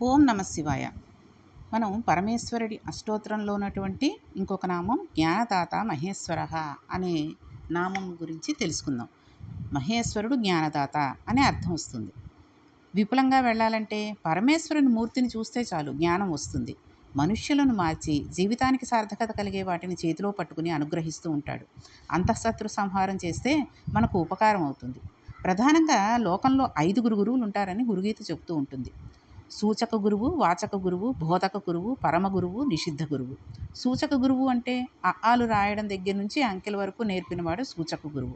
ఓం నమ శివాయ. మనం పరమేశ్వరుడి అష్టోత్తరంలో ఉన్నటువంటి ఇంకొక నామం జ్ఞానదాత మహేశ్వర అనే నామం గురించి తెలుసుకుందాం. మహేశ్వరుడు జ్ఞానదాత అనే అర్థం వస్తుంది. విపులంగా వెళ్ళాలంటే పరమేశ్వరుని మూర్తిని చూస్తే చాలు జ్ఞానం వస్తుంది. మనుష్యులను మార్చి జీవితానికి సార్థకత కలిగే వాటిని చేతిలో పట్టుకుని అనుగ్రహిస్తూ ఉంటాడు. అంతఃశత్రు సంహారం చేస్తే మనకు ఉపకారం అవుతుంది. ప్రధానంగా లోకంలో 5 గురువులు ఉంటారని గురుగీత చెబుతూ ఉంటుంది. సూచక గురువు, వాచక గురువు, బోధక గురువు, పరమ గురువు, నిషిద్ధ గురువు. సూచక గురువు అంటే అఆలు రాయడం దగ్గర నుంచి అంకెల వరకు నేర్పినవాడు సూచక గురువు.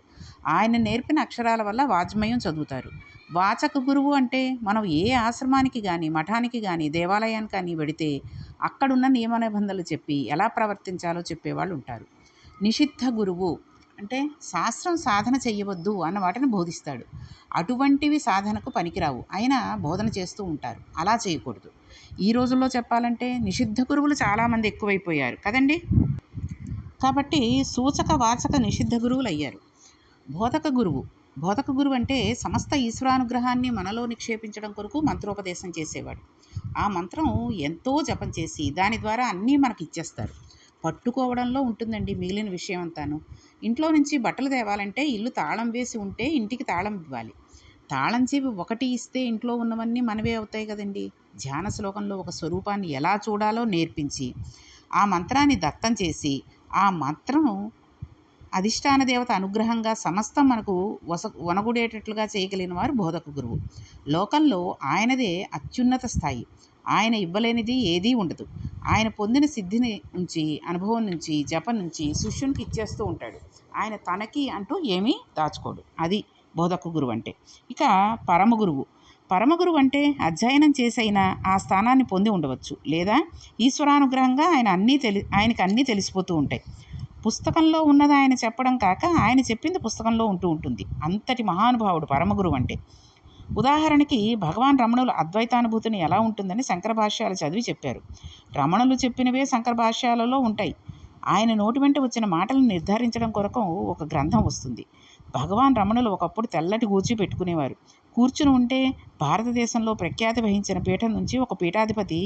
ఆయన నేర్పిన అక్షరాల వల్ల వాజ్మయం చదువుతారు. వాచక గురువు అంటే మనం ఏ ఆశ్రమానికి కానీ, మఠానికి కానీ, దేవాలయానికి కానీ వెడితే అక్కడున్న నియమ నిబంధనలు చెప్పి ఎలా ప్రవర్తించాలో చెప్పేవాళ్ళు ఉంటారు. నిషిద్ధ గురువు అంటే శాస్త్రం సాధన చెయ్యవద్దు అన్న వాటిని బోధిస్తాడు. అటువంటివి సాధనకు పనికిరావు, అయినా బోధన చేస్తూ ఉంటారు. అలా చేయకూడదు. ఈ రోజుల్లో చెప్పాలంటే నిషిద్ధ గురువులు చాలామంది ఎక్కువైపోయారు కదండి. కాబట్టి సూచక వాచక నిషిద్ధ గురువులు అయ్యారు. బోధక గురువు. బోధక గురువు అంటే సమస్త ఈశ్వరానుగ్రహాన్ని మనలో నిక్షేపించడం కొరకు మంత్రోపదేశం చేసేవాడు. ఆ మంత్రం ఎంతో జపం చేసి దాని ద్వారా అన్నీ మనకి ఇచ్చేస్తారు. పట్టుకోవడంలో ఉంటుందండి మిగిలిన విషయం అంతాను. ఇంట్లో నుంచి బట్టలు తేవాలంటే ఇల్లు తాళం వేసి ఉంటే ఇంటికి తాళం ఇవ్వాలి. తాళం చెవి ఒకటి ఇస్తే ఇంట్లో ఉన్నవన్నీ మనవే అవుతాయి కదండి. ధ్యాన శ్లోకంలో ఒక స్వరూపాన్ని ఎలా చూడాలో నేర్పించి ఆ మంత్రాన్ని దత్తం చేసి ఆ మంత్రం అధిష్టాన దేవత అనుగ్రహంగా సమస్తం మనకు వనగుడేటట్లుగా చేయగలిగిన వారు బోధక గురువు. లోకంలో ఆయనదే అత్యున్నత స్థాయి. ఆయన ఇవ్వలేనిది ఏదీ ఉండదు. ఆయన పొందిన సిద్ధిని నుంచి, అనుభవం నుంచి, జపం నుంచి శిష్యునికి ఇచ్చేస్తూ ఉంటాడు. ఆయన తనకి అంటూ ఏమీ దాచుకోడు. అది బోధక గురువు అంటే. ఇక పరమ గురువు. పరమ గురువు అంటే అధ్యయనం చేసైనా ఆ స్థానాన్ని పొంది ఉండవచ్చు, లేదా ఈశ్వరానుగ్రహంగా ఆయనకు అన్నీ తెలిసిపోతూ ఉంటాయి. పుస్తకంలో ఉన్నది ఆయన చెప్పడం కాక ఆయన చెప్పింది పుస్తకంలో ఉంటూ ఉంటుంది. అంతటి మహానుభావుడు పరమగురువు అంటే. ఉదాహరణకి భగవాన్ రమణులు అద్వైతానుభూతిని ఎలా ఉంటుందని శంకర భాష్యాలు చదివి చెప్పారు. రమణులు చెప్పినవే శంకర భాష్యాలలో ఉంటాయి. ఆయన నోటి వెంట వచ్చిన మాటలను నిర్ధారించడం కొరకు ఒక గ్రంథం వస్తుంది. భగవాన్ రమణులు ఒకప్పుడు తెల్లటి కూర్చి పెట్టుకునేవారు. కూర్చుని ఉంటే భారతదేశంలో ప్రఖ్యాతి వహించిన పీఠం నుంచి ఒక పీఠాధిపతి,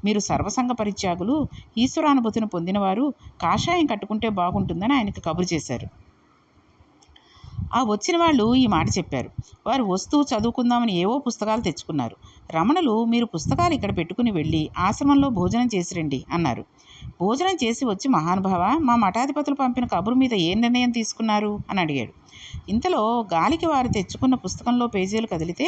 మీరు సర్వసంగ పరిత్యాగులు, ఈశ్వరానుభూతిని పొందినవారు, కాషాయం కట్టుకుంటే బాగుంటుందని ఆయనకు కబురు చేశారు. ఆ వచ్చిన వాళ్ళు ఈ మాట చెప్పారు. వారు వస్తూ చదువుకుందామని ఏవో పుస్తకాలు తెచ్చుకున్నారు. రమణులు, మీరు పుస్తకాలు ఇక్కడ పెట్టుకుని వెళ్ళి ఆశ్రమంలో భోజనం చేసి రండి అన్నారు. భోజనం చేసి వచ్చి, మహానుభావ, మా మఠాధిపతులు పంపిన కబురు మీద ఏ నిర్ణయం తీసుకున్నారు అని అడిగాడు. ఇంతలో గాలికి వారు తెచ్చుకున్న పుస్తకంలో పేజీలు కదిలితే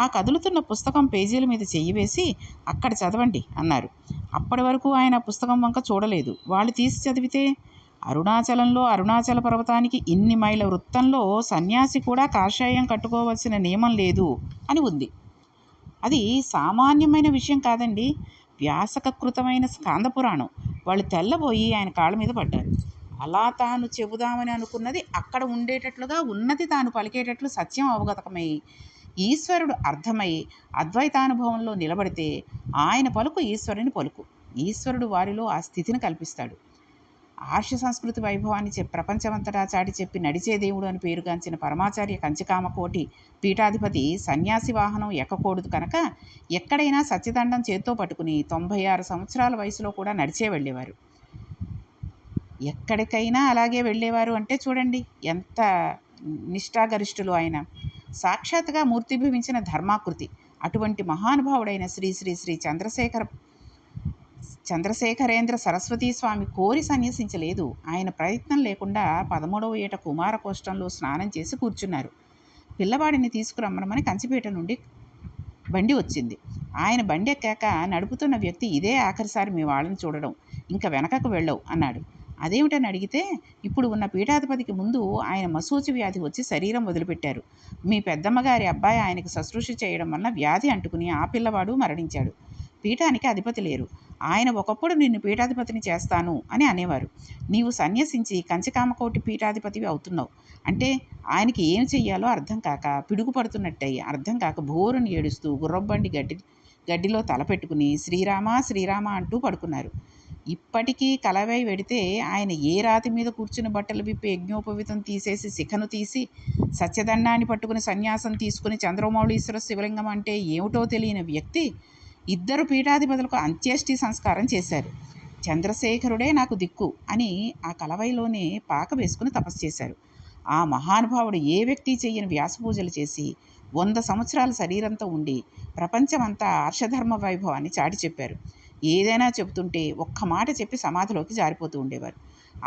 ఆ కదులుతున్న పుస్తకం పేజీల మీద చెయ్యి వేసి, అక్కడ చదవండి అన్నారు. అప్పటి వరకు ఆయన పుస్తకం వంక చూడలేదు. వాళ్ళు తీసి చదివితే, అరుణాచలంలో అరుణాచల పర్వతానికి ఇన్ని మైళ్ళ వృత్తంలో సన్యాసి కూడా కాషాయం కట్టుకోవాల్సిన నియమం లేదు అని ఉంది. అది సామాన్యమైన విషయం కాదండి. వ్యాసకృతమైన స్కాంద పురాణం. వాళ్ళు తెల్లబోయి ఆయన కాళ్ళ మీద పడ్డారు. అలా తాను చెబుదామని అనుకున్నది అక్కడ ఉండేటట్లుగా ఉన్నది తాను పలికేటట్లు సత్యం అవగతమై ఈశ్వరుడు అర్థమై అద్వైతానుభవంలో నిలబడితే ఆయన పలుకు ఈశ్వరుని పలుకు. ఈశ్వరుడు వారిలో ఆ స్థితిని కల్పిస్తాడు. ఆర్ష సంస్కృతి వైభవాన్ని ప్రపంచమంతటా చాటి చెప్పి నడిచే దేవుడు అని పేరుగాంచిన పరమాచార్య కంచికామకోటి పీఠాధిపతి సన్యాసి వాహనం ఎక్కకూడదు కనుక ఎక్కడైనా సత్యదండం చేత్తో పట్టుకుని 96 సంవత్సరాల వయసులో కూడా నడిచే వెళ్ళేవారు. ఎక్కడికైనా అలాగే వెళ్ళేవారు అంటే చూడండి ఎంత నిష్ఠాగరిష్ఠులు ఆయన. సాక్షాత్గా మూర్తిభవించిన ధర్మాకృతి. అటువంటి మహానుభావుడైన శ్రీ శ్రీ శ్రీ చంద్రశేఖరేంద్ర సరస్వతీ స్వామి కోరి సన్యసించలేదు. ఆయన ప్రయత్నం లేకుండా 13వ ఏట కుమారకోష్టంలో స్నానం చేసి కూర్చున్నారు. పిల్లవాడిని తీసుకురమ్మనమని కంచిపేట నుండి బండి వచ్చింది. ఆయన బండి ఎక్కాక నడుపుతున్న వ్యక్తి, ఇదే ఆఖరిసారి మీ వాళ్ళని చూడడం, ఇంకా వెనకకు వెళ్ళవు అన్నాడు. అదేమిటని అడిగితే, ఇప్పుడు ఉన్న పీఠాధిపతికి ముందు ఆయన మసూచి వ్యాధి వచ్చి శరీరం వదిలిపెట్టారు. మీ పెద్దమ్మగారి అబ్బాయి ఆయనకు శుశ్రూష చేయడం వల్ల వ్యాధి అంటుకుని ఆ పిల్లవాడు మరణించాడు. పీఠానికి అధిపతి లేరు. ఆయన ఒకప్పుడు నిన్ను పీఠాధిపతిని చేస్తాను అని అనేవారు. నీవు సన్యసించి కంచికామకోటి పీఠాధిపతివి అవుతున్నావు అంటే ఆయనకి ఏం చెయ్యాలో అర్థం కాక పిడుగుపడుతున్నట్టయి, అర్థం కాక బోరుని ఏడుస్తూ గుర్రబండి గడ్డిలో తలపెట్టుకుని శ్రీరామ శ్రీరామ అంటూ పడుకున్నారు. ఇప్పటికీ కలవై వెడితే ఆయన ఏ రాతి మీద కూర్చుని బట్టలు విప్పి యజ్ఞోపవితం తీసేసి శిఖను తీసి సత్యదండాన్ని పట్టుకుని సన్యాసం తీసుకుని చంద్రమౌళీశ్వర శివలింగం అంటే ఏమిటో తెలియని వ్యక్తి ఇద్దరు పీఠాధిపతులకు అంత్యేష్టి సంస్కారం చేశారు. చంద్రశేఖరుడే నాకు దిక్కు అని ఆ కలవైలోనే పాక వేసుకుని తపస్సు చేశారు. ఆ మహానుభావుడు ఏ వ్యక్తి చెయ్యని వ్యాసపూజలు చేసి 100 సంవత్సరాల శరీరంతో ఉండి ప్రపంచమంతా హర్షధర్మ వైభవాన్ని చాటి చెప్పారు. ఏదైనా చెబుతుంటే ఒక్క మాట చెప్పి సమాధిలోకి జారిపోతూ ఉండేవారు.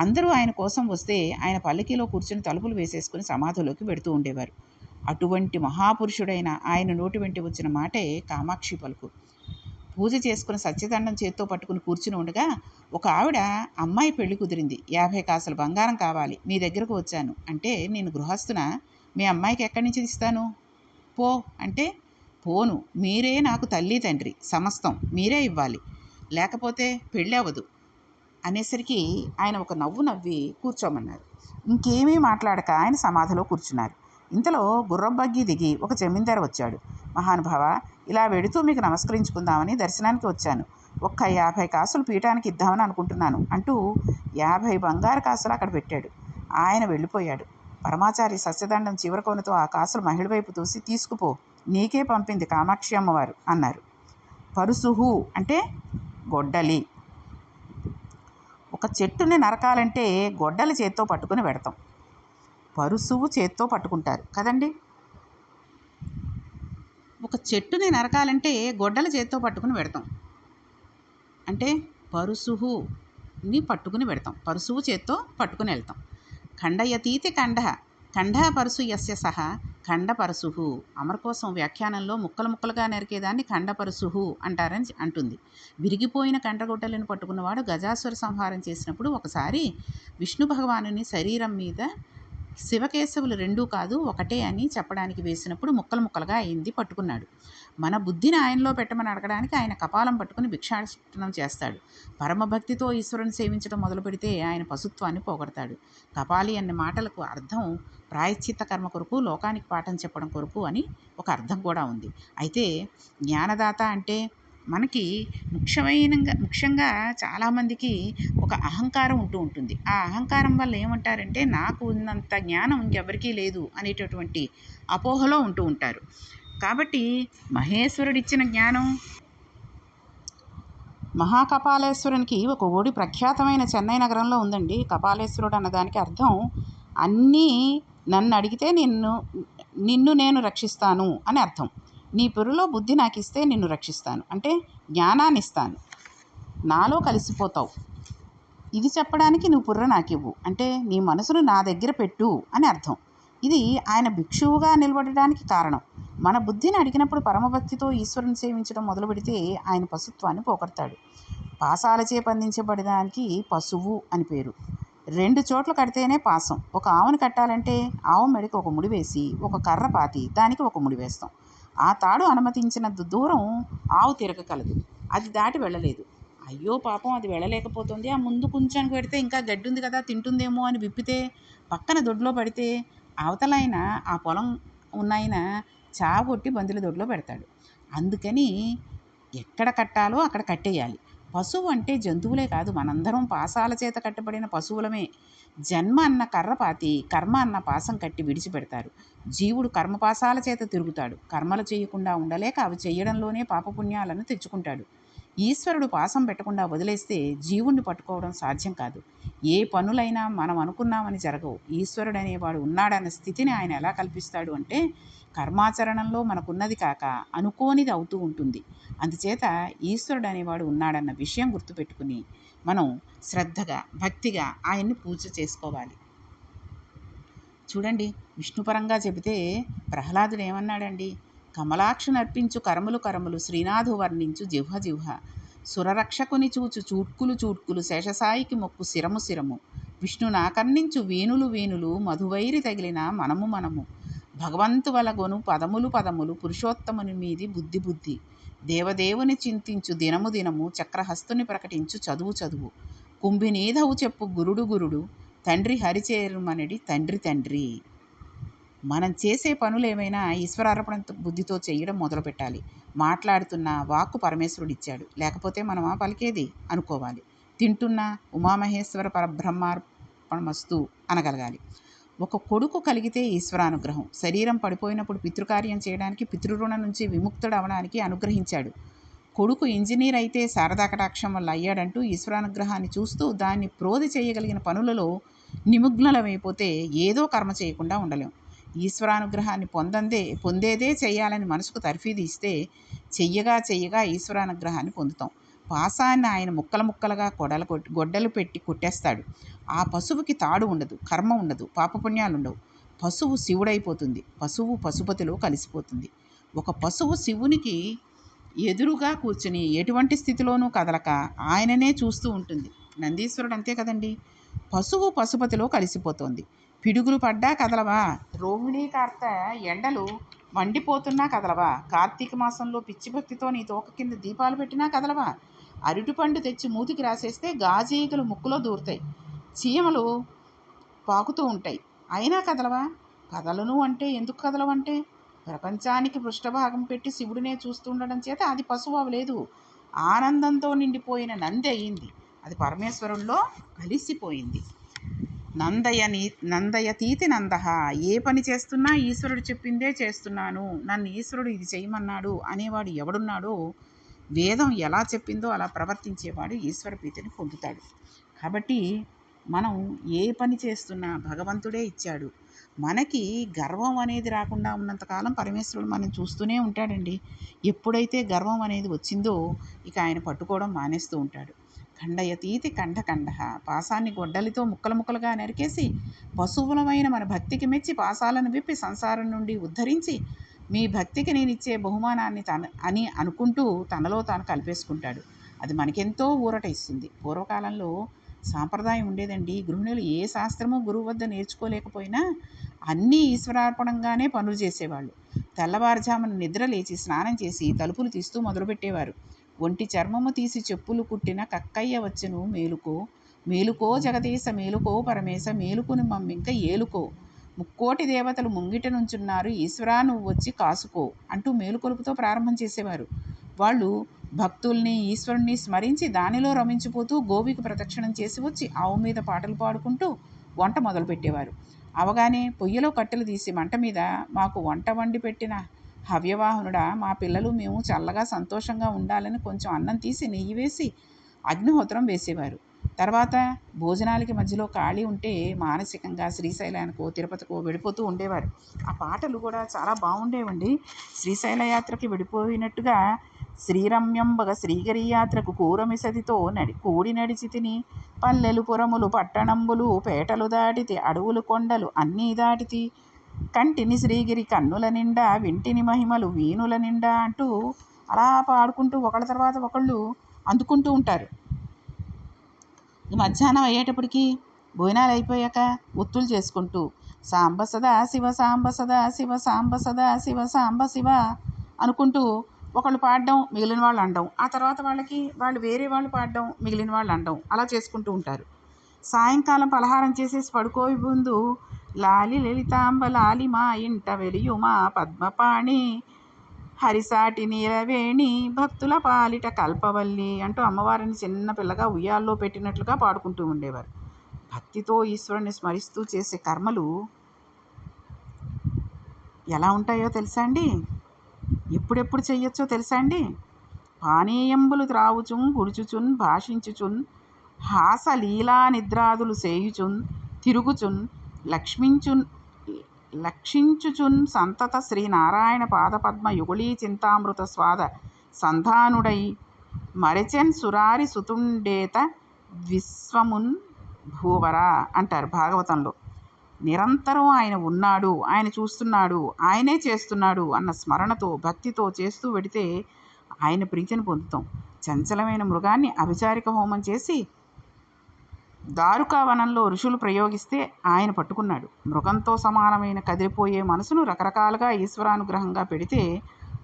అందరూ ఆయన కోసం వస్తే ఆయన పల్లకీలో కూర్చుని తలుపులు వేసేసుకుని సమాధిలోకి పెడుతూ ఉండేవారు. అటువంటి మహాపురుషుడైన ఆయన నోటి వెంట వచ్చిన మాటే కామాక్షి పలుకు. పూజ చేసుకుని సత్యదండం చేత్తో పట్టుకుని కూర్చుని ఉండగా ఒక ఆవిడ, అమ్మాయి పెళ్లి కుదిరింది, 50 కాసుల బంగారం కావాలి, మీ దగ్గరకు వచ్చాను అంటే, నేను గృహస్థున, మీ అమ్మాయికి ఎక్కడి నుంచి ఇస్తాను, పో అంటే, పోను, మీరే నాకు తల్లి తండ్రి సమస్తం, మీరే ఇవ్వాలి, లేకపోతే పెళ్ళి అవ్వదు అనేసరికి ఆయన ఒక నవ్వు నవ్వి కూర్చోమన్నారు. ఇంకేమీ మాట్లాడక ఆయన సమాధిలో కూర్చున్నారు. ఇంతలో గుర్రబగ్గి దిగి ఒక జమీందారు వచ్చాడు. మహానుభావ, ఇలా వెడుతూ మీకు నమస్కరించుకుందామని దర్శనానికి వచ్చాను. ఒక్క 50 కాసులు పీఠానికి ఇద్దామని అనుకుంటున్నాను అంటూ 50 బంగారు కాసులు అక్కడ పెట్టాడు. ఆయన వెళ్ళిపోయాడు. పరమాచారి సస్యదండం చివరి కొనతో ఆ కాసులు మహిళ వైపు తూసి, తీసుకుపో, నీకే పంపింది కామాక్షి అమ్మవారు అన్నారు. పరుసుహు అంటే గొడ్డలి. ఒక చెట్టుని నరకాలంటే గొడ్డలి చేత్తో పట్టుకుని పెడతాం. పరుసువు చేత్తో పట్టుకుంటారు కదండి. ఒక చెట్టుని నరకాలంటే గొడ్డలి చేత్తో పట్టుకుని పెడతాం. అంటే పరుసుని పట్టుకుని పెడతాం, పరుసువు చేత్తో పట్టుకుని వెళ్తాం. ఖండయతీతి కండ కండ పరుసు యస్య సహ ఖండ పరశుహు. అమర కోసం వ్యాఖ్యానంలో ముక్కలు ముక్కలుగా నరికేదాన్ని ఖండ పరశుహు అంటారని అంటుంది. విరిగిపోయిన కండగొడ్డలను పట్టుకున్నవాడు గజాసుర సంహారం చేసినప్పుడు ఒకసారి విష్ణు భగవానుని శరీరం మీద శివకేశవులు రెండూ కాదు ఒకటే అని చెప్పడానికి వేసినప్పుడు ముక్కలు ముక్కలుగా అయింది, పట్టుకున్నాడు. మన బుద్ధిని ఆయనలో పెట్టమని అడగడానికి ఆయన కపాలం పట్టుకుని భిక్షాటనం చేస్తాడు. పరమభక్తితో ఈశ్వరుని సేవించడం మొదలు పెడితే ఆయన పశుత్వాన్ని పోగొడతాడు. కపాలి అనే మాటలకు అర్థం ప్రాయశ్చిత్త కర్మ కొరకు, లోకానికి పాఠం చెప్పడం కొరకు అని ఒక అర్థం కూడా ఉంది. అయితే జ్ఞానదాత అంటే మనకి ముఖ్యంగా చాలామందికి ఒక అహంకారం ఉంటూ ఉంటుంది. ఆ అహంకారం వల్ల ఏమంటారంటే, నాకు ఉన్నంత జ్ఞానం ఇంకెవరికీ లేదు అనేటటువంటి అపోహలో ఉంటూ ఉంటారు. కాబట్టి మహేశ్వరుడిచ్చిన జ్ఞానం, మహాకపాలేశ్వరునికి ఒక ఓడి ప్రఖ్యాతమైన చెన్నై నగరంలో ఉందండి. కపాలేశ్వరుడు అన్నదానికి అర్థం, అన్నీ నన్ను అడిగితే నిన్ను నేను రక్షిస్తాను అని అర్థం. నీ పుర్రలో బుద్ధి నాకు ఇస్తే నిన్ను రక్షిస్తాను, అంటే జ్ఞానాన్ని ఇస్తాను, నాలో కలిసిపోతావు, ఇది చెప్పడానికి నువ్వు పుర్ర నాకివ్వు, అంటే నీ మనసును నా దగ్గర పెట్టు అని అర్థం. ఇది ఆయన భిక్షువుగా నిలబడడానికి కారణం. మన బుద్ధిని అడిగినప్పుడు పరమభక్తితో ఈశ్వరుని సేవించడం మొదలు పెడితే ఆయన పశుత్వాన్ని పోగొడతాడు. పాసాలచే బంధించబడడానికి పశువు అని పేరు. 2 చోట్ల కడితేనే పాసం. ఒక ఆవుని కట్టాలంటే ఆవు మెడకి ఒక ముడి వేసి ఒక కర్ర పాతి దానికి ఒక ముడి వేస్తాం. ఆ తాడు అనుమతించినంత దూరం ఆవు తిరగగలదు, అది దాటి వెళ్ళలేదు. అయ్యో పాపం, అది వెళ్ళలేకపోతుంది, ఆ ముందు కొంచెం పెడితే ఇంకా గడ్డి ఉంది కదా తింటుందేమో అని విప్పితే పక్కన దొడ్లో పడితే అవతలైన ఆ పొలం ఉన్నాయన చావగొట్టి బందుల దొడ్లో పెడతాడు. అందుకని ఎక్కడ కట్టాలో అక్కడ కట్టేయాలి. పశువు అంటే జంతువులే కాదు, మనందరం పాసాల చేత కట్టబడిన పశువులమే. జన్మ అన్న కర్ర పాతి కర్మ అన్న పాసం కట్టి విడిచిపెడతారు. జీవుడు కర్మపాసాల చేత తిరుగుతాడు. కర్మలు చేయకుండా ఉండలేక అవి చేయడంలోనే పాపపుణ్యాలను తెచ్చుకుంటాడు. ఈశ్వరుడు పాసం పెట్టకుండా వదిలేస్తే జీవుణ్ణి పట్టుకోవడం సాధ్యం కాదు. ఏ పనులైనా మనం అనుకున్నామని జరగవు. ఈశ్వరుడు అనేవాడు ఉన్నాడన్న స్థితిని ఆయన ఎలా కల్పిస్తాడు అంటే, కర్మాచరణంలో మనకున్నది కాక అనుకోనిది అవుతూ ఉంటుంది. అందుచేత ఈశ్వరుడు అనేవాడు ఉన్నాడన్న విషయం గుర్తుపెట్టుకుని మనం శ్రద్ధగా భక్తిగా ఆయన్ని పూజ చేసుకోవాలి. చూడండి, విష్ణుపరంగా చెబితే ప్రహ్లాదుడు ఏమన్నాడండి, కమలాక్షు నర్పించు కరములు కరములు శ్రీనాథు వర్ణించు జిహ్వ జిహ్వ, సురరక్షకుని చూచు చూట్కులు చూట్కులు శేషసాయికి మొక్కు శిరము శిరము, విష్ణు నాకర్ణించు వీణులు వీణులు మధువైరి తగిలిన మనము మనము, భగవంతు వలగొను పదములు పదములు పురుషోత్తముని మీది బుద్ధి బుద్ధి, దేవదేవుని చింతించు దినము దినము చక్రహస్తుని ప్రకటించు చదువు చదువు, కుంభినీధవు చెప్పు గురుడు గురుడు, తండ్రి హరిచేరుమనడి తండ్రి తండ్రి. మనం చేసే పనులు ఏమైనా ఈశ్వరార్పణ బుద్ధితో చేయడం మొదలుపెట్టాలి. మాట్లాడుతున్న వాక్కు పరమేశ్వరుడు ఇచ్చాడు, లేకపోతే మనమా పలికేది అనుకోవాలి. తింటున్నా ఉమామహేశ్వర పరబ్రహ్మార్పణమస్తు అనగలగాలి. ఒక కొడుకు కలిగితే ఈశ్వరానుగ్రహం. శరీరం పడిపోయినప్పుడు పితృకార్యం చేయడానికి, పితృరుణం నుంచి విముక్తుడవడానికి అనుగ్రహించాడు. కొడుకు ఇంజనీర్ అయితే శారదా కటాక్షం వల్ల అయ్యాడంటూ ఈశ్వరానుగ్రహాన్ని చూస్తూ దాన్ని ప్రోధి చేయగలిగిన పనులలో నిమగ్నలమైపోతే ఏదో కర్మ చేయకుండా ఉండలేం. ఈశ్వరానుగ్రహాన్ని పొందేదే చేయాలని మనసుకు తర్ఫీదు ఇస్తే చెయ్యగా ఈశ్వరానుగ్రహాన్ని పొందుతాం. పాసాన్ని ఆయన ముక్కలు ముక్కలుగా గొడ్డలు పెట్టి కొట్టేస్తాడు. ఆ పశువుకి తాడు ఉండదు, కర్మ ఉండదు, పాపపుణ్యాలుండవు. పశువు శివుడైపోతుంది. పశువు పశుపతిలో కలిసిపోతుంది. ఒక పశువు శివునికి ఎదురుగా కూర్చుని ఎటువంటి స్థితిలోనూ కదలక ఆయననే చూస్తూ ఉంటుంది. నందీశ్వరుడు అంతే కదండి. పశువు పశుపతిలో కలిసిపోతుంది. పిడుగులు పడ్డా కదలవా? రోహిణీ కార్త ఎండలు మండిపోతున్నా కదలవా? కార్తీక మాసంలో పిచ్చి భక్తితో నీ తోక కింద దీపాలు పెట్టినా కదలవా? అరటిపండు తెచ్చి మూతికి రాసేస్తే గాజీగలు ముక్కులో దూరుతాయి, చీమలు పాకుతూ ఉంటాయి, అయినా కదలవా? కదలను అంటే ఎందుకు కదలవంటే ప్రపంచానికి పృష్ఠభాగం పెట్టి శివుడినే చూస్తుండడం చేత అది పశువు అవ్వలేదు. ఆనందంతో నిండిపోయిన నంది అయింది. అది పరమేశ్వరుల్లో కలిసిపోయింది. నందయతీతి నందః. ఏ పని చేస్తున్నా ఈశ్వరుడు చెప్పిందే చేస్తున్నాను, నన్ను ఈశ్వరుడు ఇది చేయమన్నాడు అనేవాడు ఎవడున్నాడో, వేదం ఎలా చెప్పిందో అలా ప్రవర్తించేవాడు ఈశ్వర ప్రీతిని పొందుతాడు. కాబట్టి మనం ఏ పని చేస్తున్నా భగవంతుడే ఇచ్చాడు. మనకి గర్వం అనేది రాకుండా ఉన్నంతకాలం పరమేశ్వరుడు మనం చూస్తూనే ఉంటాడండి. ఎప్పుడైతే గర్వం అనేది వచ్చిందో ఇక ఆయన పట్టుకోవడం మానేస్తూ ఉంటాడు. ఖండయతీతి ఖండ. పాసాన్ని గొడ్డలితో ముక్కలుగా నరికేసి పశువులమైన మన భక్తికి మెచ్చి పాసాలను విప్పి సంసారం నుండి ఉద్ధరించి మీ భక్తికి నేను ఇచ్చే బహుమానాన్ని అని అనుకుంటూ తనలో తాను కలిపేసుకుంటాడు. అది మనకెంతో ఊరట ఇస్తుంది. పూర్వకాలంలో సాంప్రదాయం ఉండేదండి. గృహిణులు ఏ శాస్త్రమో గురువు వద్ద నేర్చుకోలేకపోయినా అన్నీ ఈశ్వరార్పణంగానే పనులు చేసేవాళ్ళు. తెల్లవారుజామున నిద్ర లేచి స్నానం చేసి తలుపులు తీస్తూ మొదలుపెట్టేవారు. ఒంటి చర్మము తీసి చెప్పులు కుట్టిన కక్కయ్య వచ్చెను మేలుకో, మేలుకో జగదీశ మేలుకో పరమేశ మేలుకుని మమ్మింక ఏలుకో, ముక్కోటి దేవతలు ముంగిట నుంచున్నారు ఈశ్వరా నువ్వు వచ్చి కాసుకో అంటూ మేలుకొలుపుతో ప్రారంభం చేసేవారు. వాళ్ళు భక్తుల్ని ఈశ్వరుణ్ణి స్మరించి దానిలో రమించిపోతూ గోవికి ప్రదక్షిణం చేసి వచ్చి ఆవు మీద పాటలు పాడుకుంటూ వంట మొదలుపెట్టేవారు. అవగానే పొయ్యిలో కట్టెలు తీసి మంట మీద మాకు వంట వండి పెట్టిన హవ్యవాహనుడా, మా పిల్లలు మేము చల్లగా సంతోషంగా ఉండాలని కొంచెం అన్నం తీసి నెయ్యి వేసి అగ్నిహోత్రం వేసేవారు. తర్వాత భోజనాలకి మధ్యలో ఖాళీ ఉంటే మానసికంగా శ్రీశైలానికో తిరుపతికో వెళ్ళిపోతూ ఉండేవారు. ఆ పాటలు కూడా చాలా బాగుండేవండి. శ్రీశైల యాత్రకి వెళ్ళిపోయినట్టుగా శ్రీరమ్యంబగ శ్రీగిరి యాత్రకు కూరమిసదితో కూడి నడిచి తిని పల్లెలు పురములు పట్టణంబులు పేటలు దాటితి అడవులు కొండలు అన్నీ దాటితి కంటిని శ్రీగిరి కన్నుల నిండా వింటిని మహిమలు వీణుల నిండా అంటూ అలా పాడుకుంటూ ఒకళ్ళ తర్వాత ఒకళ్ళు అందుకుంటూ ఉంటారు. మధ్యాహ్నం అయ్యేటప్పటికి భోజనాలు అయిపోయాక ఒత్తులు చేసుకుంటూ సాంబ సదా శివ సాంబ సదా శివ సాంబ సదా శివ సాంబ శివ అనుకుంటూ ఒకళ్ళు పాడడం మిగిలిన వాళ్ళు అనడం, ఆ తర్వాత వాళ్ళు వేరే వాళ్ళు పాడడం మిగిలిన వాళ్ళు అనడం, అలా చేసుకుంటూ ఉంటారు. సాయంకాలం పలహారం చేసేసి పడుకోవి ముందు లాలి లలితాంబ లాలి మా ఇంట వెలియుమా పద్మపాణి హరిసాటి నీలవేణి భక్తుల పాలిట కల్పవల్లి అంటూ అమ్మవారిని చిన్న పిల్లగా ఉయ్యాల్లో పెట్టినట్లుగా పాడుకుంటూ ఉండేవారు. భక్తితో ఈశ్వరుని స్మరిస్తూ చేసే కర్మలు ఎలా ఉంటాయో తెలుసా అండి? ఎప్పుడెప్పుడు చెయ్యొచ్చో తెలుసా అండి? పానీయంబులు త్రావుచున్ గుడుచుచున్ భాషించుచున్ హాసలీలా నిద్రాదులు సేయుచున్ తిరుగుచున్ లక్షించుచున్ సంతత శ్రీనారాయణ పాదపద్మ యుగళీ చింతామృత స్వాద సంధానుడై మరెచెన్ సురారి సుతుండేత విశ్వమున్ భూవరా అంటారు భాగవతంలో. నిరంతరం ఆయన ఉన్నాడు, ఆయన చూస్తున్నాడు, ఆయనే చేస్తున్నాడు అన్న స్మరణతో భక్తితో చేస్తూ వెడితే ఆయన ప్రీతిని పొందుతాం. చంచలమైన మృగాన్ని అభిచారిక హోమం చేసి దారుకావనంలో ఋషులు ప్రయోగిస్తే ఆయన పట్టుకున్నాడు. మృగంతో సమానమైన కదిలిపోయే మనసును రకరకాలుగా ఈశ్వరానుగ్రహంగా పెడితే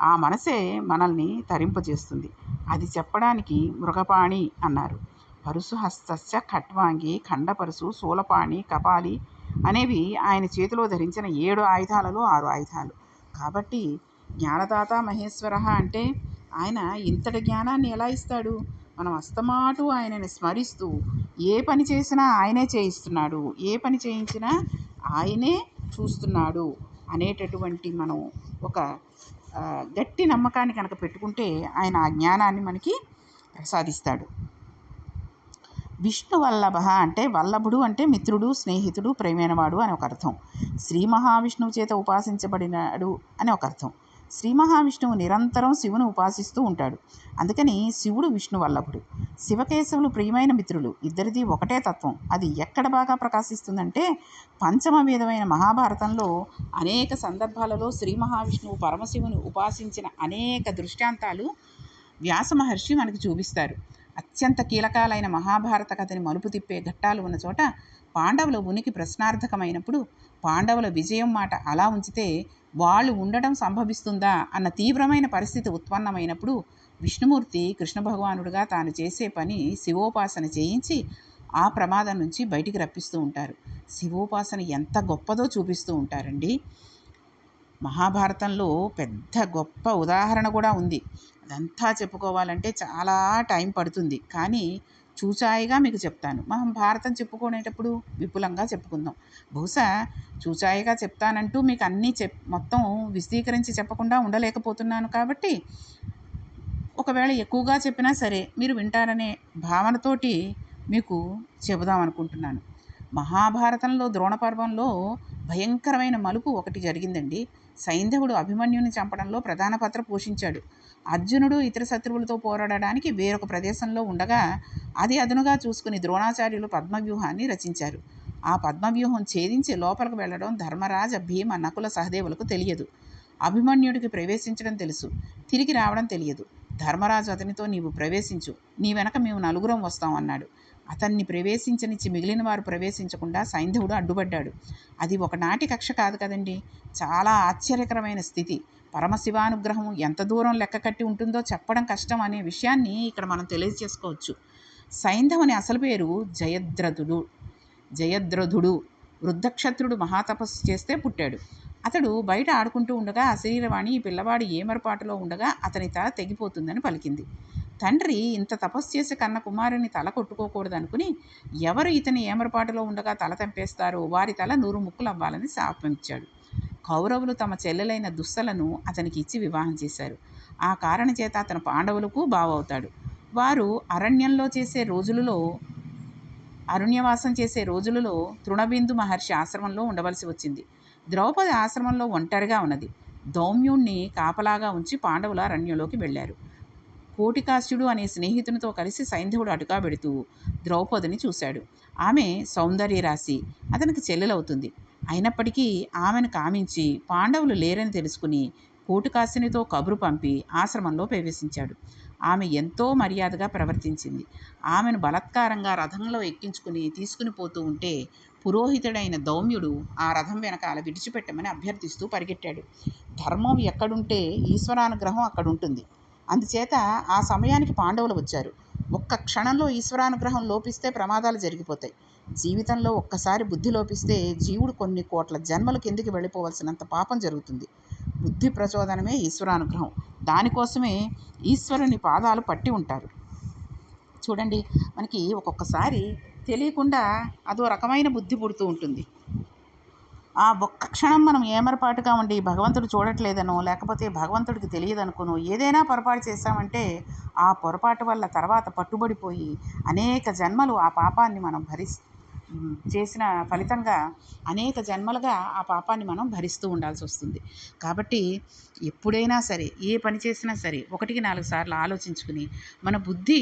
ఆ మనసే మనల్ని తరింపజేస్తుంది. అది చెప్పడానికి మృగపాణి అన్నారు. పరుశుహస్తస్య ఖట్వాంగి ఖండపరుసు శూలపాణి కపాలి అనేవి ఆయన చేతిలో ధరించిన 7 ఆయుధాలలో 6 ఆయుధాలు. కాబట్టి జ్ఞానదాత మహేశ్వర అంటే ఆయన ఇంతటి జ్ఞానాన్ని ఎలా ఇస్తాడు? మనం అస్తమాటు ఆయనని స్మరిస్తూ ఏ పని చేసినా ఆయనే చేయిస్తున్నాడు, ఏ పని చేయించినా ఆయనే చూస్తున్నాడు అనేటటువంటి మనం ఒక గట్టి నమ్మకాన్ని కనుక పెట్టుకుంటే ఆయన ఆ జ్ఞానాన్ని మనకి ప్రసాదిస్తాడు. విష్ణు వల్లభ అంటే వల్లభుడు అంటే మిత్రుడు, స్నేహితుడు, ప్రేమైనవాడు అని ఒక అర్థం. శ్రీ మహావిష్ణువు చేత ఉపాసించబడినాడు అని ఒక అర్థం. శ్రీ మహావిష్ణువు నిరంతరం శివుని ఉపాసిస్తూ ఉంటాడు. అందుకని శివుడు విష్ణు వల్లభుడు. శివకేశవులు ప్రియమైన మిత్రులు. ఇద్దరిది ఒకటే తత్వం. అది ఎక్కడ బాగా ప్రకాశిస్తుందంటే పంచమ వేదమైన మహాభారతంలో అనేక సందర్భాలలో శ్రీ మహావిష్ణువు పరమశివుని ఉపాసించిన అనేక దృష్టాంతాలు వ్యాస మహర్షి మనకి చూపిస్తారు. అత్యంత కీలకాలైన మహాభారత కథని మలుపు తిప్పే ఘట్టాలు ఉన్న చోట పాండవుల ఉనికి ప్రశ్నార్థకమైనప్పుడు, పాండవుల విజయం మాట అలా ఉంచితే వాళ్ళు ఉండడం సంభవిస్తుందా అన్న తీవ్రమైన పరిస్థితి ఉత్పన్నమైనప్పుడు విష్ణుమూర్తి కృష్ణ భగవానుడిగా తాను చేసే పని శివోపాసన చేయించి ఆ ప్రమాదం నుంచి బయటికి రప్పిస్తూ ఉంటారు. శివోపాసన ఎంత గొప్పదో చూపిస్తూ ఉంటారండి. మహాభారతంలో పెద్ద గొప్ప ఉదాహరణ కూడా ఉంది. అదంతా చెప్పుకోవాలంటే చాలా టైం పడుతుంది. కానీ చూచాయిగా మీకు చెప్తాను. మనం భారతం చెప్పుకునేటప్పుడు విపులంగా చెప్పుకుందాం. బహుశా చూచాయిగా చెప్తానంటూ మీకు అన్నీ మొత్తం విశదీకరించి చెప్పకుండా ఉండలేకపోతున్నాను. కాబట్టి ఒకవేళ ఎక్కువగా చెప్పినా సరే మీరు వింటారనే భావనతోటి మీకు చెబుదాం అనుకుంటున్నాను. మహాభారతంలో ద్రోణపర్వంలో భయంకరమైన మలుపు ఒకటి జరిగిందండి. సైంధవుడు అభిమన్యుని చంపడంలో ప్రధాన పాత్ర పోషించాడు. అర్జునుడు ఇతర శత్రువులతో పోరాడడానికి వేరొక ప్రదేశంలో ఉండగా అది అదునుగా చూసుకుని ద్రోణాచార్యులు పద్మవ్యూహాన్ని రచించారు. ఆ పద్మవ్యూహం ఛేదించి లోపలికి వెళ్ళడం ధర్మరాజ, భీమ, నకుల, సహదేవులకు తెలియదు. అభిమన్యుడికి ప్రవేశించడం తెలుసు, తిరిగి రావడం తెలియదు. ధర్మరాజు అతనితో నీవు ప్రవేశించు, నీ వెనక మేము నలుగురం వస్తాం అన్నాడు. అతన్ని ప్రవేశించనిచ్చి మిగిలిన వారు ప్రవేశించకుండా సైంధవుడు అడ్డుపడ్డాడు. అది ఒకనాటి కక్ష కాదు కదండి, చాలా ఆశ్చర్యకరమైన స్థితి. పరమశివానుగ్రహం ఎంత దూరం లెక్క కట్టి ఉంటుందో చెప్పడం కష్టం అనే విషయాన్ని ఇక్కడ మనం తెలియజేసుకోవచ్చు. సైంధవుని అసలు పేరు జయద్రథుడు. వృద్ధక్షత్రుడు మహాతపస్సు చేస్తే పుట్టాడు. అతడు బయట ఆడుకుంటూ ఉండగా అశరీరవాణి ఈ పిల్లవాడు ఏమరపాటులో ఉండగా అతని తల తెగిపోతుందని పలికింది. తండ్రి ఇంత తపస్సు చేసి కన్న కుమారుని తల కొట్టుకోకూడదనుకుని ఎవరు ఇతని ఏమరపాటులో ఉండగా తల తెంపేస్తారో వారి తల 100 ముక్కలు అవ్వాలని శాపమిచ్చాడు. కౌరవులు తమ చెల్లెలైన దుస్సలను అతనికి ఇచ్చి వివాహం చేశారు. ఆ కారణ చేత అతను పాండవులకు బావవుతాడు. వారు అరణ్యవాసం చేసే రోజులలో తృణబిందు మహర్షి ఆశ్రమంలో ఉండవలసి వచ్చింది. ద్రౌపది ఆశ్రమంలో ఒంటరిగా ఉన్నది. దౌమ్యుణ్ణి కాపలాగా ఉంచి పాండవుల అరణ్యంలోకి వెళ్ళారు. కోటికాస్యుడు అనే స్నేహితునితో కలిసి సైంధవుడు అటుగా పెడుతూ ద్రౌపదిని చూశాడు. ఆమె సౌందర్య రాశి, అతనికి చెల్లెలవుతుంది. అయినప్పటికీ ఆమెను కామించి పాండవులు లేరని తెలుసుకుని కోటికాస్యునితో కబురు పంపి ఆశ్రమంలో ప్రవేశించాడు. ఆమె ఎంతో మర్యాదగా ప్రవర్తించింది. ఆమెను బలత్కారంగా రథంలో ఎక్కించుకుని తీసుకుని పోతూ ఉంటే పురోహితుడైన దౌమ్యుడు ఆ రథం వెనకాల విడిచిపెట్టమని అభ్యర్థిస్తూ పరిగెట్టాడు. ధర్మం ఎక్కడుంటే ఈశ్వరానుగ్రహం అక్కడుంటుంది. అందుచేత ఆ సమయానికి పాండవులు వచ్చారు. ఒక్క క్షణంలో ఈశ్వరానుగ్రహం లోపిస్తే ప్రమాదాలు జరిగిపోతాయి. జీవితంలో ఒక్కసారి బుద్ధి లోపిస్తే జీవుడు కొన్ని కోట్ల జన్మలు కిందికి వెళ్ళిపోవలసినంత పాపం జరుగుతుంది. బుద్ధి ప్రచోదనమే ఈశ్వరానుగ్రహం. దానికోసమే ఈశ్వరుని పాదాలు పట్టి ఉంటారు. చూడండి, మనకి ఒక్కొక్కసారి తెలియకుండా అదో రకమైన బుద్ధి పుడుతూ ఉంటుంది. ఆ ఒక్క క్షణం మనం ఏమరపాటుగా ఉండి భగవంతుడు చూడట్లేదనో లేకపోతే భగవంతుడికి తెలియదనుకునో ఏదైనా పొరపాటు చేశామంటే ఆ పొరపాటు వల్ల తర్వాత పట్టుబడిపోయి అనేక జన్మలు ఆ పాపాన్ని మనం చేసిన ఫలితంగా అనేక జన్మలుగా ఆ పాపాన్ని మనం భరిస్తూ ఉండాల్సి వస్తుంది. కాబట్టి ఎప్పుడైనా సరే ఏ పని చేసినా సరే 1-4 సార్లు ఆలోచించుకుని మన బుద్ధి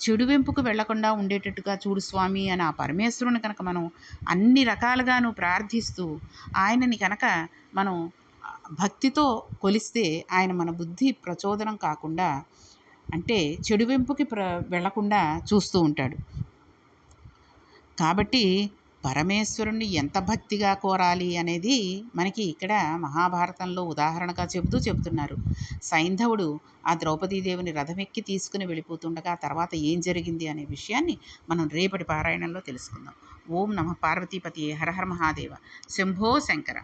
చెడు వెంపుకు వెళ్లకుండా ఉండేటట్టుగా చూడు స్వామి అని ఆ పరమేశ్వరుని కనుక మనం అన్ని రకాలుగాను ప్రార్థిస్తూ ఆయనని కనుక మనం భక్తితో కొలిస్తే ఆయన మన బుద్ధి ప్రచోదనం కాకుండా అంటే చెడు వెంపుకి వెళ్లకుండా చూస్తూ ఉంటాడు. కాబట్టి పరమేశ్వరుణ్ణి ఎంత భక్తిగా కోరాలి అనేది మనకి ఇక్కడ మహాభారతంలో ఉదాహరణగా చెబుతున్నారు. సైంధవుడు ఆ ద్రౌపదీదేవిని రథమెక్కి తీసుకుని వెళ్ళిపోతుండగా తర్వాత ఏం జరిగింది అనే విషయాన్ని మనం రేపటి పారాయణంలో తెలుసుకుందాం. ఓం నమః పార్వతీపతియే హర హర మహాదేవ. శంభో శంకర.